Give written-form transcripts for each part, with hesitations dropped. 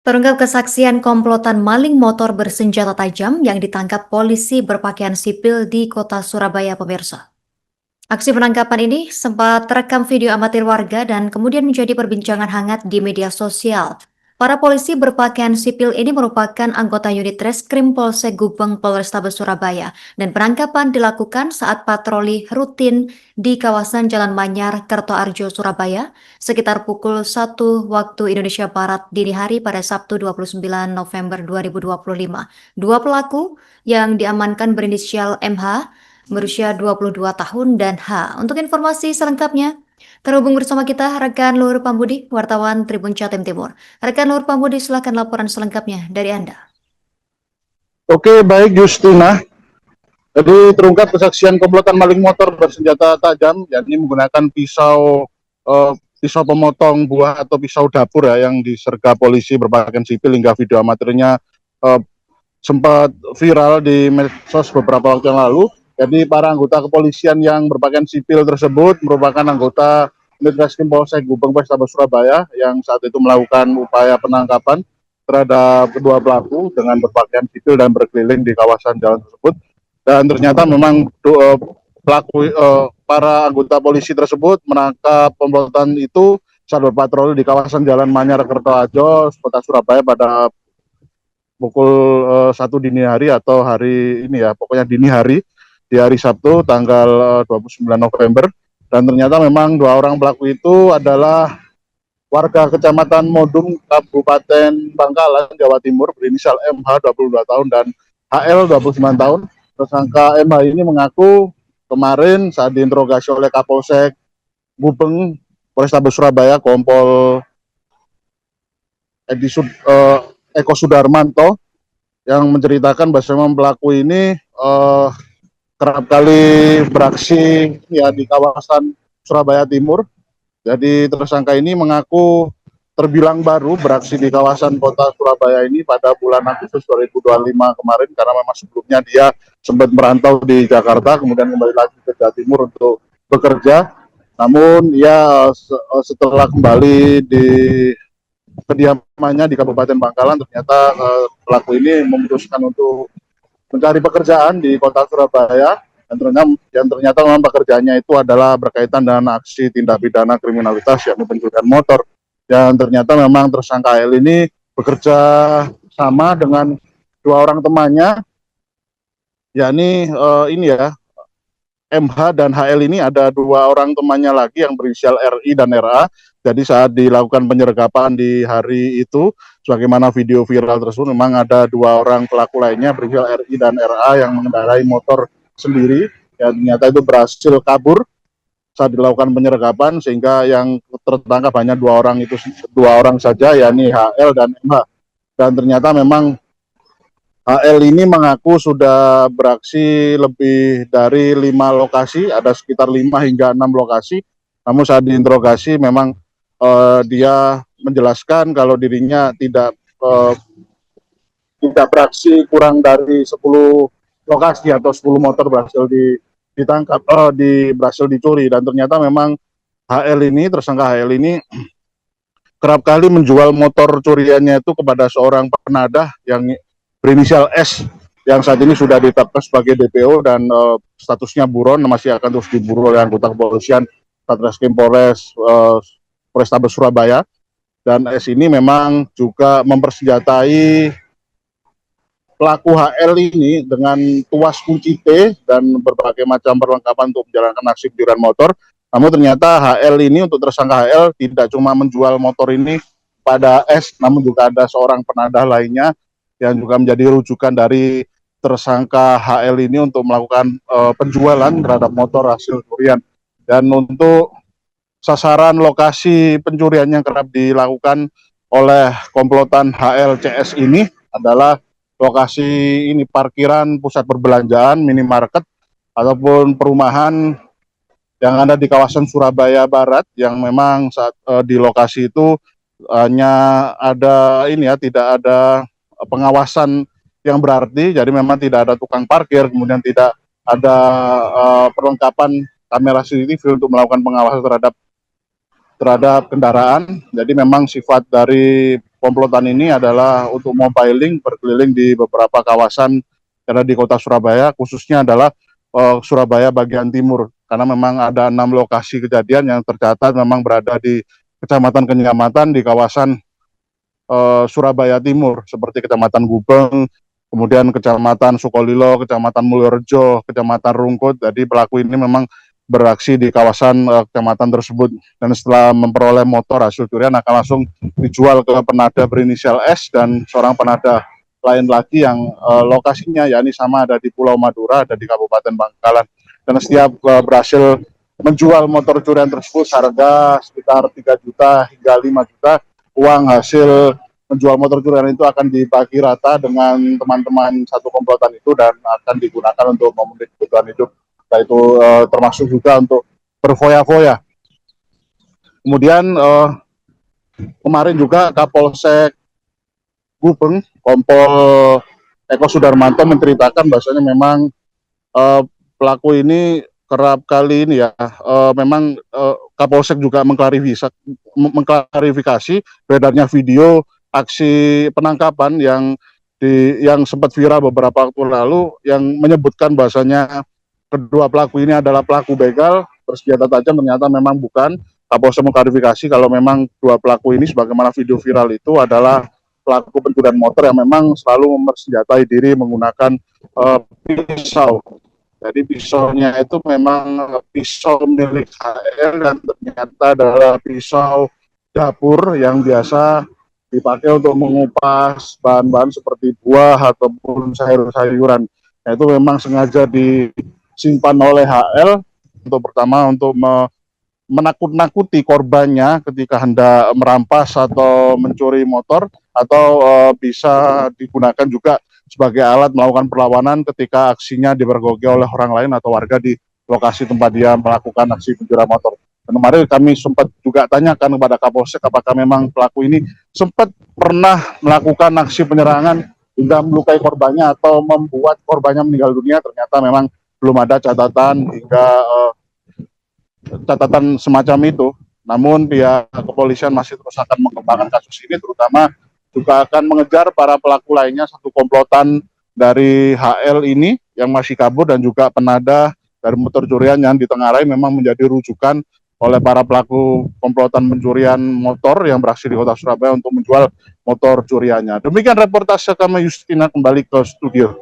Terungkap kesaksian komplotan maling motor bersenjata tajam yang ditangkap polisi berpakaian sipil di kota Surabaya, pemirsa. Aksi penangkapan ini sempat terekam video amatir warga dan kemudian menjadi perbincangan hangat di media sosial. Para polisi berpakaian sipil ini merupakan anggota unit Reskrim Polsek Gubeng Polrestabes Surabaya dan penangkapan dilakukan saat patroli rutin di kawasan Jalan Manyar, Kertoarjo, Surabaya sekitar pukul 1 waktu Indonesia Barat dini hari pada Sabtu 29 November 2025. Dua pelaku yang diamankan berinisial MH berusia 22 tahun dan H. Untuk informasi selengkapnya, terhubung bersama kita rekan Luhur Pambudi, wartawan Tribun Jatim Timur. Rekan Luhur Pambudi, silakan laporan selengkapnya dari Anda. Oke, baik Justina. Jadi terungkap kesaksian komplotan maling motor bersenjata tajam, yakni menggunakan pisau pemotong buah atau pisau dapur ya, yang disergap polisi berpakaian sipil hingga video amatirnya sempat viral di medsos beberapa waktu yang lalu. Jadi para anggota kepolisian yang berpakaian sipil tersebut merupakan anggota unit Reskrim Polsek Gubeng Polrestabes Surabaya yang saat itu melakukan upaya penangkapan terhadap kedua pelaku dengan berpakaian sipil dan berkeliling di kawasan jalan tersebut. Dan ternyata memang para anggota polisi tersebut menangkap komplotan itu saat berpatroli di kawasan Jalan Manyar, Kertoarjo, kota Surabaya pada pukul 1 dini hari atau hari ini ya, pokoknya dini hari di hari Sabtu tanggal 29 November. Dan ternyata memang dua orang pelaku itu adalah warga Kecamatan Modung, Kabupaten Bangkalan, Jawa Timur, berinisial MH 22 tahun dan HL 29 tahun. Tersangka MH ini mengaku kemarin saat diinterogasi oleh Kapolsek Gubeng Polrestabes Surabaya, Kompol Eko Sudarmanto, yang menceritakan bahwa pelaku ini kerap kali beraksi ya di kawasan Surabaya Timur. Jadi tersangka ini mengaku terbilang baru beraksi di kawasan kota Surabaya ini pada bulan Agustus 2025 kemarin, karena memang sebelumnya dia sempat merantau di Jakarta, kemudian kembali lagi ke Jawa Timur untuk bekerja. Namun ya setelah kembali di kediamannya di Kabupaten Bangkalan, ternyata pelaku ini memutuskan untuk mencari pekerjaan di kota Surabaya, dan ternyata memang pekerjaannya itu adalah berkaitan dengan aksi tindak pidana kriminalitas, yakni pencurian motor. Dan ternyata memang tersangka L ini bekerja sama dengan dua orang temannya, yakni MH dan HL ini ada dua orang temannya lagi yang berinisial RI dan RA. Jadi saat dilakukan penyergapan di hari itu, sebagaimana video viral tersebut, memang ada dua orang pelaku lainnya berinisial RI dan RA yang mengendarai motor sendiri. Ya, ternyata itu berhasil kabur saat dilakukan penyergapan, sehingga yang tertangkap hanya dua orang saja, yakni HL dan MH. Dan ternyata memang HL ini mengaku sudah beraksi lebih dari 5 lokasi, ada sekitar 5 hingga 6 lokasi. Namun saat diinterogasi memang dia menjelaskan kalau dirinya tidak beraksi kurang dari 10 lokasi atau 10 motor berhasil ditangkap, berhasil dicuri. Dan ternyata memang tersangka HL ini kerap kali menjual motor curiannya itu kepada seorang penadah yang berinisial S, yang saat ini sudah ditetapkan sebagai DPO dan statusnya buron, masih akan terus diburu oleh anggota kepolisian Satreskrim Polrestabes Surabaya. Dan S ini memang juga mempersenjatai pelaku HL ini dengan tuas kunci T dan berbagai macam perlengkapan untuk menjalankan aksi pencurian motor. Namun ternyata HL ini, untuk tersangka HL, tidak cuma menjual motor ini pada S, namun juga ada seorang penadah lainnya yang juga menjadi rujukan dari tersangka HL ini untuk melakukan penjualan terhadap motor hasil curian. Dan untuk sasaran lokasi pencurian yang kerap dilakukan oleh komplotan HLCS ini adalah lokasi ini parkiran pusat perbelanjaan, minimarket, ataupun perumahan yang ada di kawasan Surabaya Barat, yang memang saat di lokasi itu hanya ada tidak ada pengawasan yang berarti. Jadi memang tidak ada tukang parkir, kemudian tidak ada perlengkapan kamera CCTV untuk melakukan pengawasan terhadap terhadap kendaraan. Jadi memang sifat dari komplotan ini adalah untuk mobiling berkeliling di beberapa kawasan karena di kota Surabaya, khususnya adalah Surabaya bagian timur. Karena memang ada 6 lokasi kejadian yang tercatat memang berada di Kecamatan Kenyamatan di kawasan Surabaya Timur, seperti Kecamatan Gubeng, kemudian Kecamatan Sukolilo, Kecamatan Mulyorejo, Kecamatan Rungkut. Jadi pelaku ini memang beraksi di kawasan kecamatan tersebut, dan setelah memperoleh motor hasil curian akan langsung dijual ke penada berinisial S dan seorang penada lain lagi yang lokasinya yakni sama ada di Pulau Madura, ada di Kabupaten Bangkalan. Dan setiap berhasil menjual motor curian tersebut harga sekitar 3 juta hingga 5 juta. Uang hasil menjual motor curian itu akan dibagi rata dengan teman-teman satu komplotan itu dan akan digunakan untuk memenuhi kebutuhan hidup. Nah, itu termasuk juga untuk berfoya-foya. Kemudian kemarin juga Kapolsek Gubeng, Kompol Eko Sudarmanto menceritakan bahwasanya memang pelaku ini kerap kali ini ya, memang Kapolsek juga mengklarifikasi beredarnya video aksi penangkapan yang sempat viral beberapa waktu lalu yang menyebutkan bahwasanya kedua pelaku ini adalah pelaku begal bersenjata tajam. Ternyata memang bukan. Kapolsek mengklarifikasi kalau memang dua pelaku ini sebagaimana video viral itu adalah pelaku pencurian motor yang memang selalu mempersenjatai diri menggunakan pisau. Jadi pisaunya itu memang pisau milik HL dan ternyata adalah pisau dapur yang biasa dipakai untuk mengupas bahan-bahan seperti buah ataupun sayur-sayuran. Nah, itu memang sengaja disimpan oleh HL untuk menakut-nakuti korbannya ketika hendak merampas atau mencuri motor, atau bisa digunakan juga sebagai alat melakukan perlawanan ketika aksinya dipergoki oleh orang lain atau warga di lokasi tempat dia melakukan aksi pencurian motor. Dan kemarin kami sempat juga tanyakan kepada Kapolsek apakah memang pelaku ini sempat pernah melakukan aksi penyerangan hingga melukai korbannya atau membuat korbannya meninggal dunia. Ternyata memang belum ada catatan semacam itu. Namun pihak kepolisian masih terus akan mengembangkan kasus ini, terutama juga akan mengejar para pelaku lainnya satu komplotan dari HL ini yang masih kabur dan juga penada dari motor curian yang ditengarai memang menjadi rujukan oleh para pelaku komplotan pencurian motor yang beraksi di kota Surabaya untuk menjual motor curiannya. Demikian reportase kami, Justina, kembali ke studio.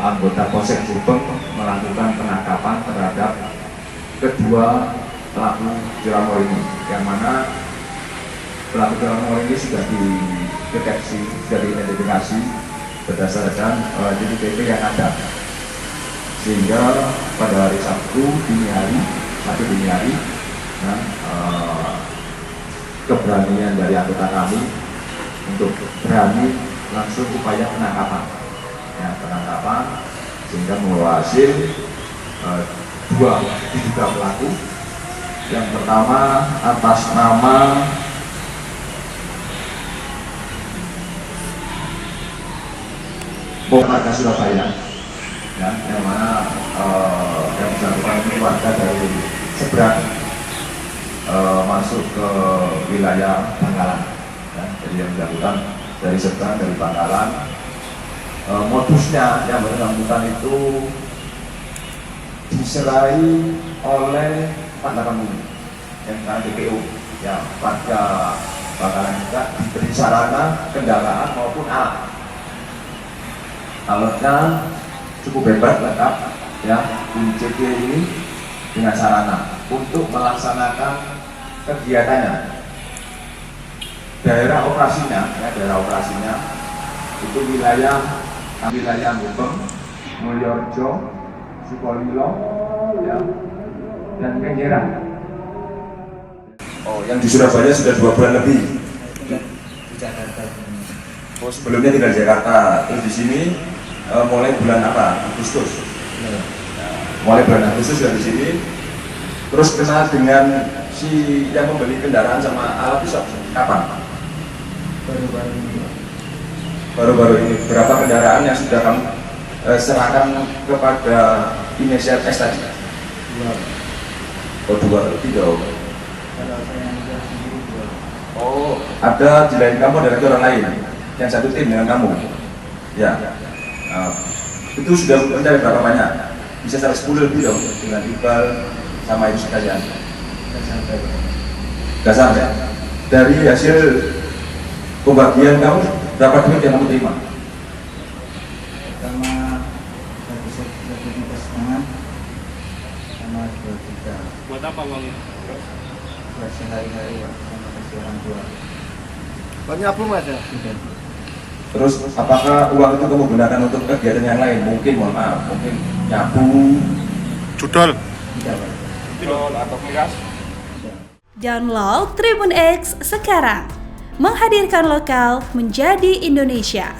Anggota Polsek Gubeng melakukan penangkapan terhadap kedua pelaku curanmor ini, yang mana pelaku curanmor ini sudah dideteksi, sudah diidentifikasi berdasarkan CCTV yang ada, sehingga pada hari Sabtu dini hari keberanian dari anggota kami untuk berani langsung upaya penangkapan, sehingga membawa hasil dua diduga pelaku. Yang pertama atas nama warga Surabaya, ya, yang mana yang bersangkutan ini warga dari seberang masuk ke wilayah Bangkalan, ya. Jadi yang bersangkutan dari seberang, dari Bangkalan. Modusnya yang bersangkutan itu diserai oleh warga kami yang DPO, ya, warga Bangkalan juga diberi sarana kendaraan maupun alat. Alatnya cukup hebat, lengkap, ya, UCG ini dengan sarana untuk melaksanakan kegiatannya. Daerah operasinya itu wilayah Gubeng, Mulyorejo, Sukolilo, ya, dan Kenjeran. Yang di Surabaya sudah 2 bulan lebih. Di Jakarta. Sebelumnya tinggal di Jakarta. Terus di sini mulai bulan Agustus. Mulai bulan Agustus sudah di sini. Terus kenal dengan si yang membeli kendaraan sama alat itu kapan? Baru-baru ini. Berapa kendaraan yang sudah kamu serahkan kepada inisial S tadi? 2 atau 3. Kalau saya yang jual sendiri jual. Oh, ada di lain kamu ada lagi orang lain yang satu tim dengan kamu. Ya. Nah, itu sudah mencari berapa banyak? Bisa sampai 10 lebih dong dengan Iqbal sama itu sekalian. Tidak sampai. Tidak sampai. Dari hasil pembagian kamu berapa duit yang kamu terima? Pertama 1,5 sama 2 juta. Buat apa uangnya? Buat sehari-hari Pak, sama kasih orang tua. Buat nyapu mas ya? Sudah. Terus apakah uang itu kamu gunakan untuk kegiatan yang lain? Mungkin mohon maaf, mungkin nyapu. Cudol. Tidak Pak. Cudol atau miras? Download Tribun X sekarang. Menghadirkan lokal menjadi Indonesia.